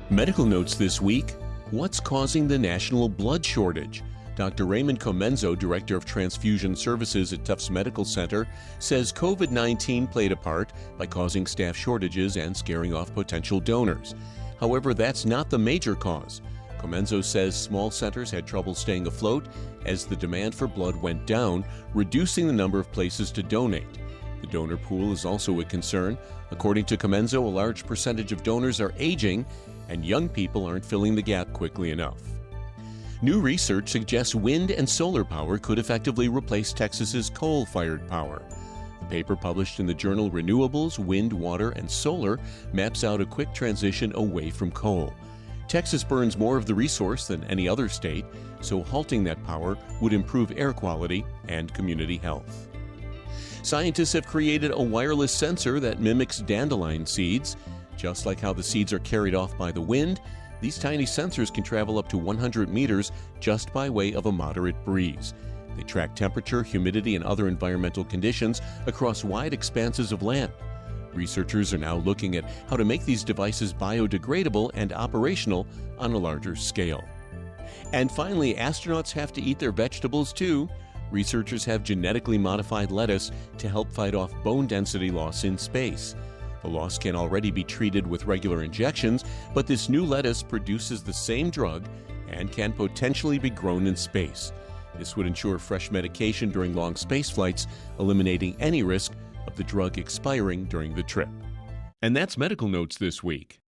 Medical notes this week. What's causing the national blood shortage? Dr. Raymond Comenzo, Director of Transfusion Services at Tufts Medical Center, says COVID-19 played a part by causing staff shortages and scaring off potential donors. However, that's not the major cause. Comenzo says small centers had trouble staying afloat as the demand for blood went down, reducing the number of places to donate. The donor pool is also a concern. According to Comenzo, a large percentage of donors are aging, and young people aren't filling the gap quickly enough. New research suggests wind and solar power could effectively replace Texas's coal-fired power. The paper published in the journal Renewables, Wind, Water, and Solar maps out a quick transition away from coal. Texas burns more of the resource than any other state, so halting that power would improve air quality and community health. Scientists have created a wireless sensor that mimics dandelion seeds. Just like how the seeds are carried off by the wind, these tiny sensors can travel up to 100 meters just by way of a moderate breeze. They track temperature, humidity, and other environmental conditions across wide expanses of land. Researchers are now looking at how to make these devices biodegradable and operational on a larger scale. And finally, astronauts have to eat their vegetables too. Researchers have genetically modified lettuce to help fight off bone density loss in space. The loss can already be treated with regular injections, but this new lettuce produces the same drug and can potentially be grown in space. This would ensure fresh medication during long space flights, eliminating any risk of the drug expiring during the trip. And that's Medical Notes this week.